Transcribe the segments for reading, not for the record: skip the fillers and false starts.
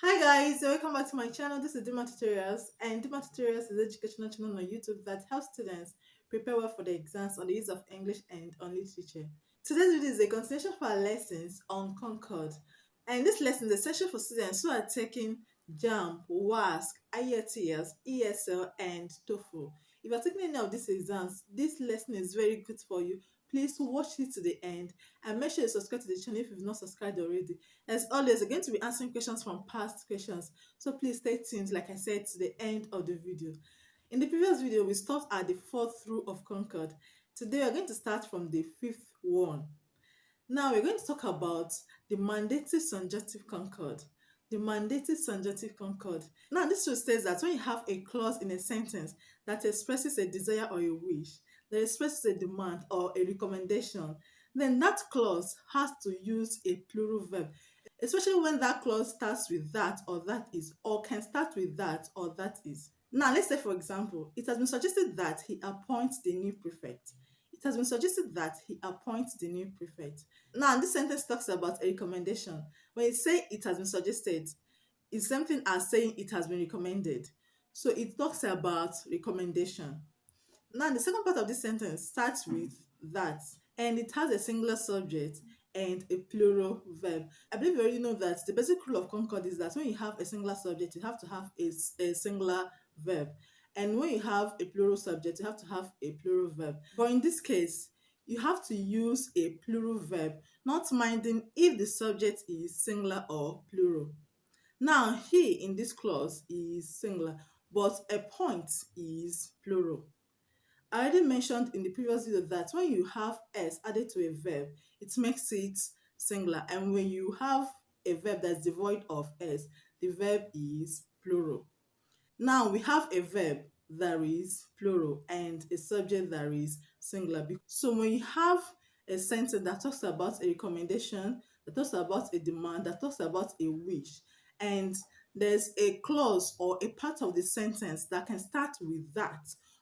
Hi guys, welcome back to my channel. This is Dima Tutorials, and Dima Tutorials is an educational channel on YouTube that helps students prepare well for the exams on the use of English and on literature. Today's video is a continuation for our lessons on Concord, and this lesson is essential for students who are taking JAMB, WASSCE, IELTS, ESL, and TOEFL. If you're taking any of these exams, this lesson is very good for you. Please watch it to the end and make sure you subscribe to the channel if you've not subscribed already. As always, we're going to be answering questions from past questions, so please stay tuned, like I said, to the end of the video. In the previous video, we stopped at the fourth rule of Concord. Today, we're going to start from the fifth one. Now, we're going to talk about the mandative subjunctive concord. The mandative subjunctive concord. Now, this rule says that when you have a clause in a sentence that expresses a desire or a wish, that expresses a demand or a recommendation, then that clause has to use a plural verb, especially when that clause starts with that or that is, or can start with that or that is. Now, let's say, for example, it has been suggested that he appoints the new prefect. It has been suggested that he appoints the new prefect. Now, this sentence talks about a recommendation. When you say it has been suggested, it's something as saying it has been recommended. So it talks about recommendation. Now, the second part of this sentence starts with that, and it has a singular subject and a plural verb. I believe you already know that the basic rule of Concord is that when you have a singular subject, you have to have a singular verb. And when you have a plural subject, you have to have a plural verb. But in this case, you have to use a plural verb, not minding if the subject is singular or plural. Now, he in this clause is singular, but a point is plural. I already mentioned in the previous video that when you have s added to a verb, it makes it singular. And when you have a verb that's devoid of s, the verb is plural. Now we have a verb that is plural and a subject that is singular. So when you have a sentence that talks about a recommendation, that talks about a demand, that talks about a wish, and there's a clause or a part of the sentence that can start with that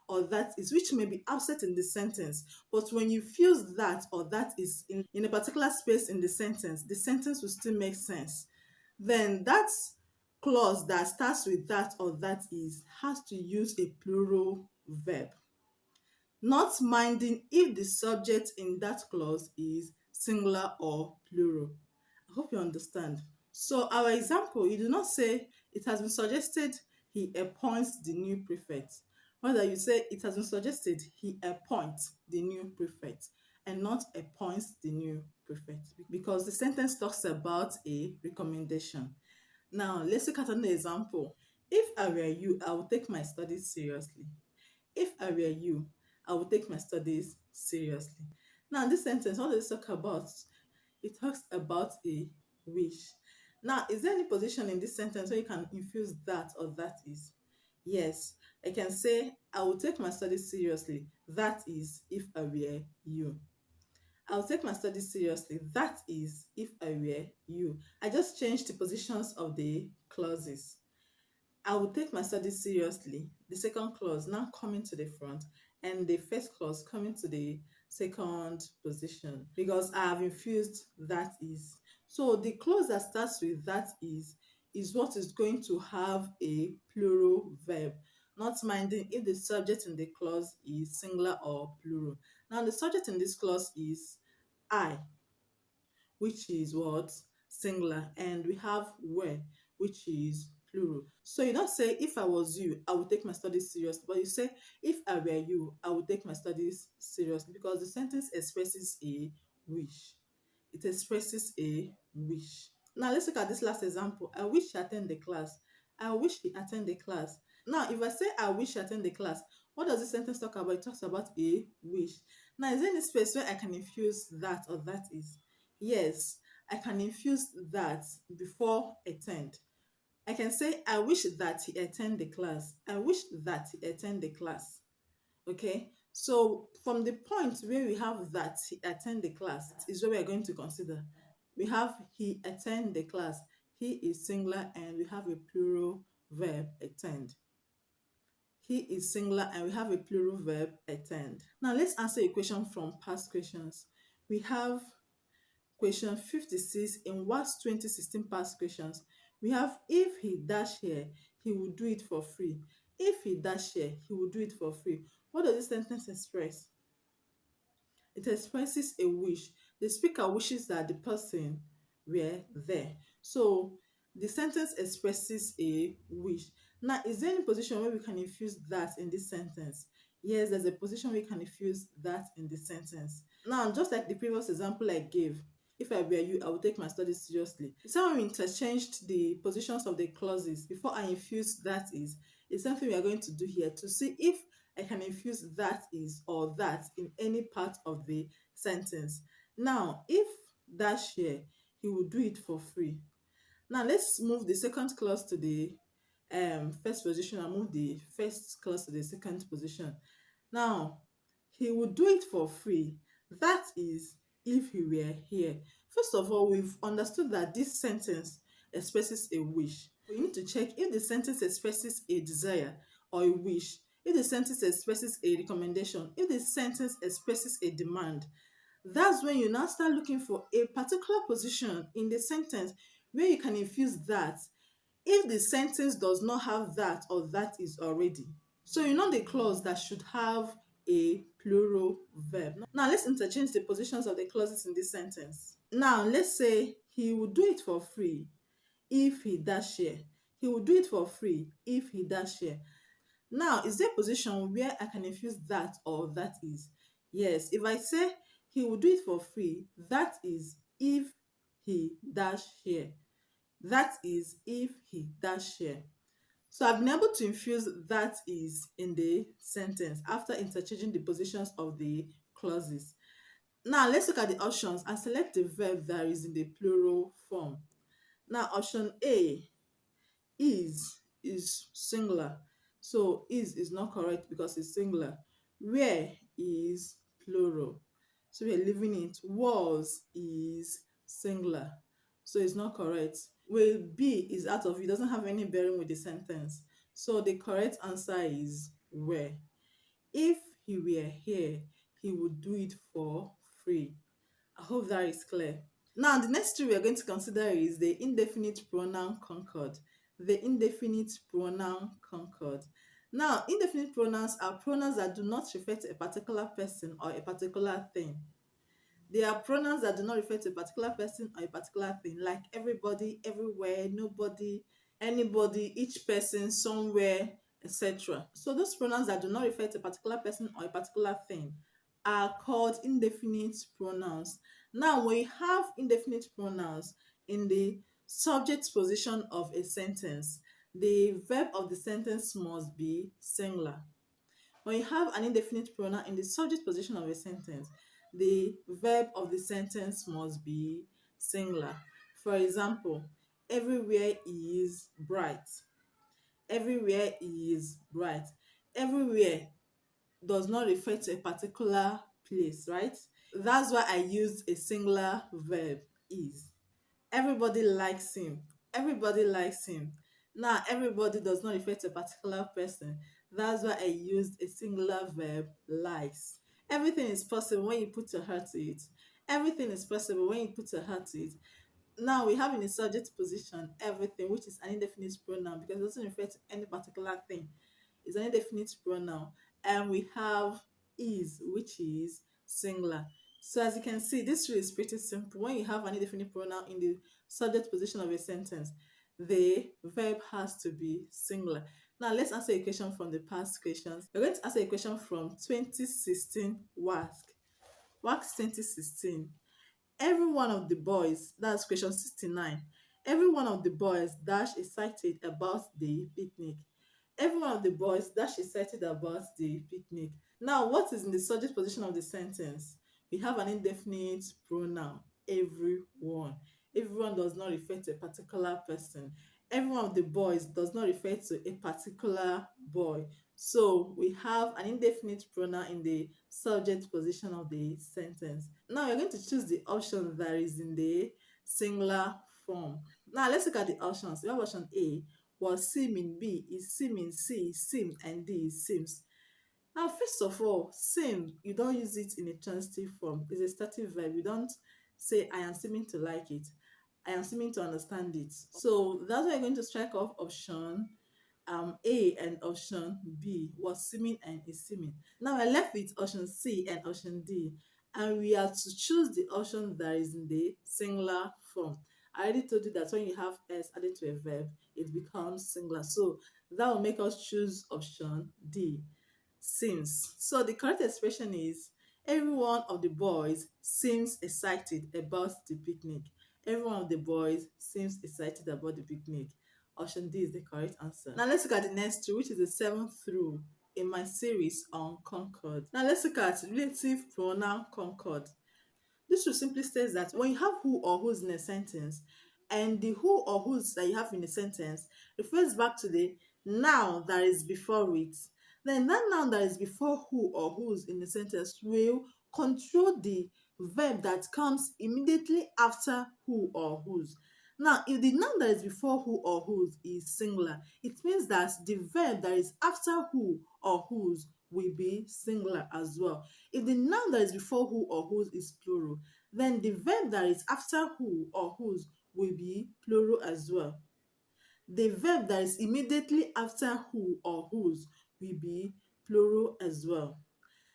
or that is, which may be absent in the sentence, but when you fuse that or that is in a particular space in the sentence will still make sense. Then that's clause that starts with that or that is has to use a plural verb, not minding if the subject in that clause is singular or plural. I hope you understand. So our example, you do not say it has been suggested he appoints the new prefect. Rather, you say it has been suggested he appoints the new prefect and not appoints the new prefect, because the sentence talks about a recommendation. Now, let's look at another example. If I were you, I would take my studies seriously. If I were you, I would take my studies seriously. Now, this sentence, what does it talk about? It talks about a wish. Now, is there any position in this sentence where you can infuse that or that is? Yes, I can say, I will take my studies seriously. That is, if I were you. I'll take my studies seriously. That is, if I were you. I just changed the positions of the clauses. I will take my studies seriously. The second clause now coming to the front, and the first clause coming to the second position, because I have infused that is. So the clause that starts with that is what is going to have a plural verb, not minding if the subject in the clause is singular or plural. Now the subject in this clause is I, which is what? Singular, and we have were, which is plural. So you don't say if I was you, I would take my studies seriously, but you say if I were you, I would take my studies seriously, because the sentence expresses a wish. It expresses a wish. Now let's look at this last example. I wish he attend the class. I wish he attend the class. Now if I say I wish he attend the class, what does this sentence talk about? It talks about a wish. Now, is there any space where I can infuse that or that is? Yes, I can infuse that before attend. I can say, I wish that he attend the class. I wish that he attend the class. Okay, so from the point where we have that he attend the class is where we are going to consider. We have he attend the class. He is singular and we have a plural verb, attend. He is singular and we have a plural verb, attend. Now let's answer a question from past questions. We have question 56 in WASSCE 2016 past questions. We have if he dash here, he will do it for free. If he dash here, he will do it for free. What does this sentence express? It expresses a wish. The speaker wishes that the person were there. So the sentence expresses a wish. Now, is there any position where we can infuse that in this sentence? Yes, there's a position where we can infuse that in the sentence. Now, just like the previous example I gave, if I were you, I would take my studies seriously. Someone interchanged the positions of the clauses before I infuse that is. It's something we are going to do here to see if I can infuse that is or that in any part of the sentence. Now, if dash here, he will do it for free. Now, let's move the second clause to the first position and move the first clause to the second position. Now, he would do it for free. That is, if he were here. First of all, we've understood that this sentence expresses a wish. We need to check if the sentence expresses a desire or a wish, if the sentence expresses a recommendation, if the sentence expresses a demand. That's when you now start looking for a particular position in the sentence where you can infuse that if the sentence does not have that or that is already. So you know the clause that should have a plural verb. Now let's interchange the positions of the clauses in this sentence. Now let's say he will do it for free if he dash here. He will do it for free if he dash here. Now, is there a position where I can infuse that or that is? Yes, if I say he will do it for free, that is if he dash here. That is if he dash here. So I've been able to infuse that is in the sentence after interchanging the positions of the clauses. Now let's look at the options and select the verb that is in the plural form. Now option A is singular. So is not correct because it's singular. Where is plural. So we're leaving it. Was is singular. So it's not correct. Will be is out of it, doesn't have any bearing with the sentence. So the correct answer is where. If he were here, he would do it for free. I hope that is clear. Now, the next two we are going to consider is the indefinite pronoun concord. The indefinite pronoun concord. Now, indefinite pronouns are pronouns that do not refer to a particular person or a particular thing. They are pronouns that do not refer to a particular person or a particular thing, like everybody, everywhere, nobody, anybody, each person, somewhere, etc. So those pronouns that do not refer to a particular person or a particular thing are called indefinite pronouns. Now, when you have indefinite pronouns in the subject position of a sentence, the verb of the sentence must be singular. When you have an indefinite pronoun in the subject position of a sentence, the verb of the sentence must be singular. For example, everywhere is bright. Everywhere is bright. Everywhere does not refer to a particular place, right? That's why I used a singular verb, is. Everybody likes him. Everybody likes him. Now, everybody does not refer to a particular person. That's why I used a singular verb, likes. Everything is possible when you put your heart to it. Everything is possible when you put your heart to it. Now we have in the subject position everything, which is an indefinite pronoun because it doesn't refer to any particular thing. It's an indefinite pronoun. And we have is, which is singular. So as you can see, this rule is pretty simple. When you have an indefinite pronoun in the subject position of a sentence, the verb has to be singular. Now let's answer a question from the past questions. We're going to answer a question from 2016 WASSCE. WASSCE 2016. Every one of the boys, that's question 69. Every one of the boys dash is cited about the picnic. Every one of the boys dash is cited about the picnic. Now, what is in the subject position of the sentence? We have an indefinite pronoun, everyone. Everyone does not refer to a particular person. Every one of the boys does not refer to a particular boy. So we have an indefinite pronoun in the subject position of the sentence. Now we're going to choose the option that is in the singular form. Now let's look at the options. We have option A, was sim in B, is sim in C, sim, and D is sims. Now, first of all, sim, you don't use it in a transitive form. It's a stative verb. You don't say, I am simming to like it. I am seeming to understand it. So that's why you're going to strike off option A and option B, was seeming and is seeming. Now we're left with option C and option D, and we are to choose the option that is in the singular form. I already told you that when you have S added to a verb, it becomes singular. So that will make us choose option D, seems. So the correct expression is, every one of the boys seems excited about the picnic. Every one of the boys seems excited about the picnic. Option D is the correct answer. Now let's look at the next two, which is the seventh through in my series on Concord. Now let's look at relative pronoun Concord. This will simply says that when you have who or whose in a sentence, and the who or whose that you have in a sentence refers back to the noun that is before it, then that noun that is before who or whose in the sentence will control the verb that comes immediately after who or whose. Now, if the noun that is before who or whose is singular, it means that the verb that is after who or whose will be singular as well. If the noun that is before who or whose is plural, then the verb that is after who or whose will be plural as well. The verb that is immediately after who or whose will be plural as well.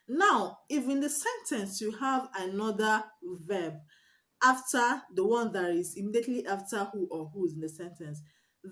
Now, if in the sentence you have another verb after the one that is immediately after who or whose in the sentence,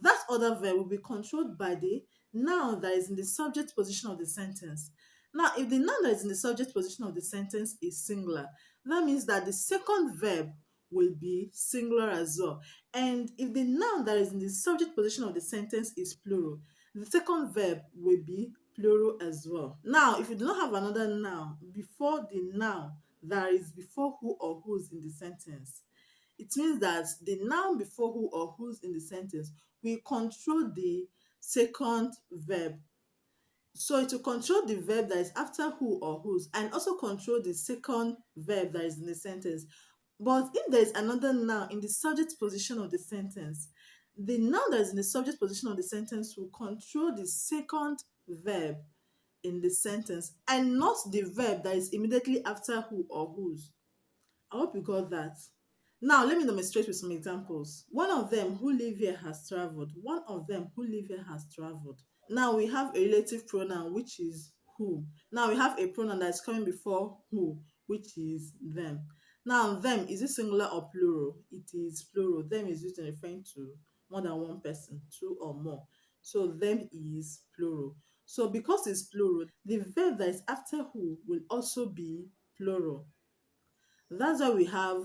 that other verb will be controlled by the noun that is in the subject position of the sentence. Now, if the noun that is in the subject position of the sentence is singular, that means that the second verb will be singular as well. And if the noun that is in the subject position of the sentence is plural, the second verb will be plural as well. Now, if you do not have another noun before the noun that is before who or whose in the sentence, it means that the noun before who or whose in the sentence will control the second verb. So it will control the verb that is after who or whose, and also control the second verb that is in the sentence. But if there is another noun in the subject position of the sentence, the noun that is in the subject position of the sentence will control the second verb in the sentence, and not the verb that is immediately after who or whose. I hope you got that. Now, let me demonstrate with some examples. One of them who live here has traveled. One of them who live here has traveled. Now, we have a relative pronoun, which is who. Now, we have a pronoun that is coming before who, which is them. Now, them, is it singular or plural? It is plural. Them is used in referring to more than one person, two or more. So, them is plural. So, because it's plural, the verb that is after who will also be plural. That's why we have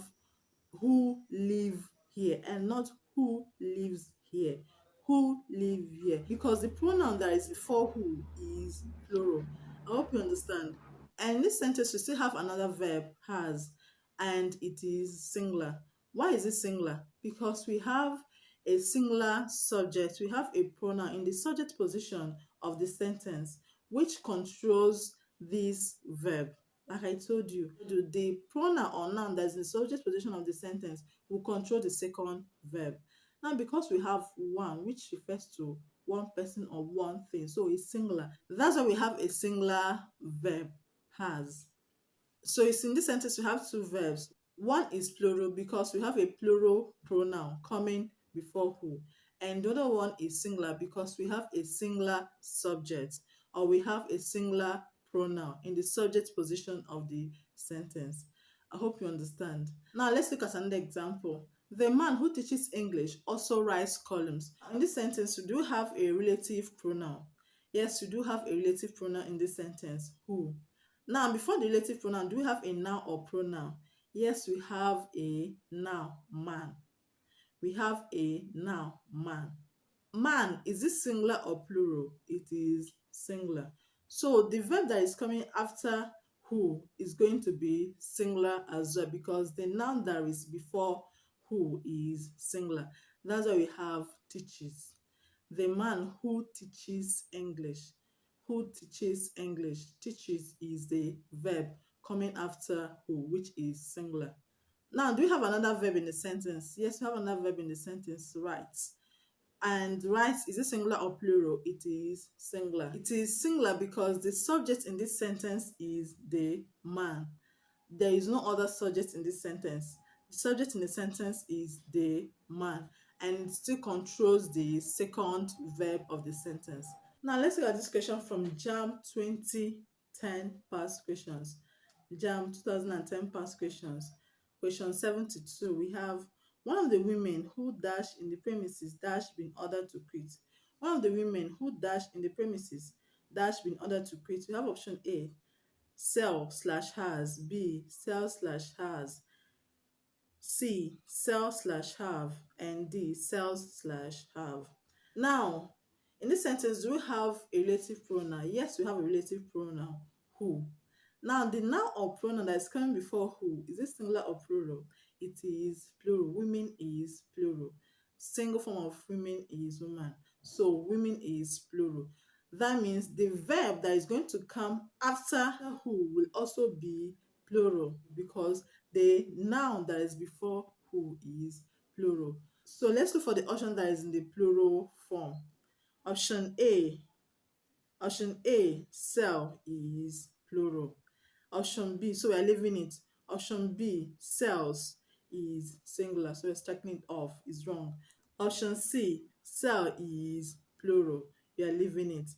who live here and not who lives here. Who live here, because the pronoun that is before who is plural. I hope you understand. And in this sentence, we still have another verb, has, and it is singular. Why is it singular? Because we have a singular subject. We have a pronoun in the subject position of the sentence, which controls this verb. Like I told you, the pronoun or noun that is in the subject position of the sentence will control the second verb. Now, because we have one, which refers to one person or one thing, so it's singular. That's why we have a singular verb, has. So it's in this sentence we have two verbs. One is plural because we have a plural pronoun coming before who, and the other one is singular because we have a singular subject, or we have a singular pronoun in the subject position of the sentence. I hope you understand. Now let's look at another example. The man who teaches English also writes columns. In this sentence, we do have a relative pronoun. Yes, we do have a relative pronoun in this sentence, who. Now, before the relative pronoun, do we have a noun or pronoun? Yes, we have a noun, man. We have a noun, man. Man, is this singular or plural? It is singular. So the verb that is coming after who is going to be singular as well, because the noun that is before who is singular. That's why we have teaches. The man who teaches English. Who teaches English. Teaches is the verb coming after who, which is singular. Now, do we have another verb in the sentence? Yes, we have another verb in the sentence, writes. And writes, is it singular or plural? It is singular. It is singular because the subject in this sentence is the man. There is no other subject in this sentence. The subject in the sentence is the man, and it still controls the second verb of the sentence. Now let's look at this question from JAMB 2010 past questions. JAMB 2010 past questions. Question 72. We have one of the women who dash in the premises dash been ordered to quit. One of the women who dash in the premises dash been ordered to quit. We have option A, sell slash has, B, sell slash has, C, sell slash have, and D, sells slash have. Now, in this sentence, do we have a relative pronoun? Yes, we have a relative pronoun, who. Now, the noun or pronoun that is coming before who, is it singular or plural? It is plural. Women is plural. Single form of women is woman. So, women is plural. That means the verb that is going to come after who will also be plural because the noun that is before who is plural. So let's look for the option that is in the plural form. Option A. Option A, sell is plural. Option B, so we are leaving it. Option B, sells is singular, so we're striking it off, is wrong. Option C, sell is plural, we are leaving it.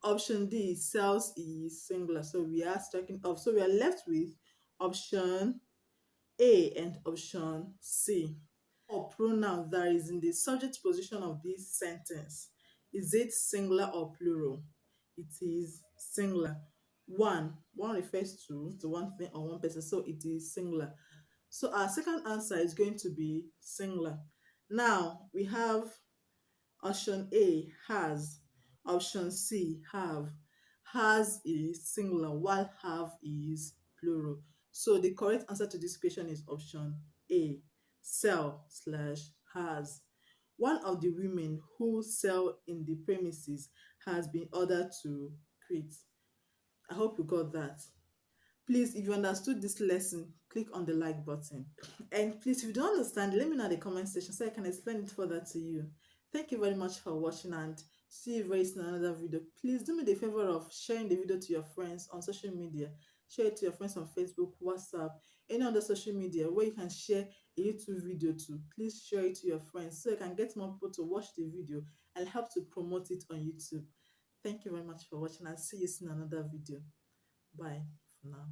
Option D, sells is singular, so we are striking off. So we are left with option A and option C. Or pronoun that is in the subject position of this sentence. Is it singular or plural? It is singular. One refers to one thing or one person, so it is singular. So our second answer is going to be singular. Now we have option A, has. Option C, have. Has is singular while have is plural. So the correct answer to this question is option A, sell slash has. One of the women who sell in the premises has been ordered to quit. I hope you got that. Please, if you understood this lesson, click on the like button. And please, if you don't understand, let me know in the comment section so I can explain it further to you. Thank you very much for watching and see you very soon in another video. Please do me the favor of sharing the video to your friends on social media. Share it to your friends on Facebook, WhatsApp, any other social media where you can share a YouTube video to. Please share it to your friends so you can get more people to watch the video and help to promote it on YouTube. Thank you very much for watching and see you soon in another video. Bye for now.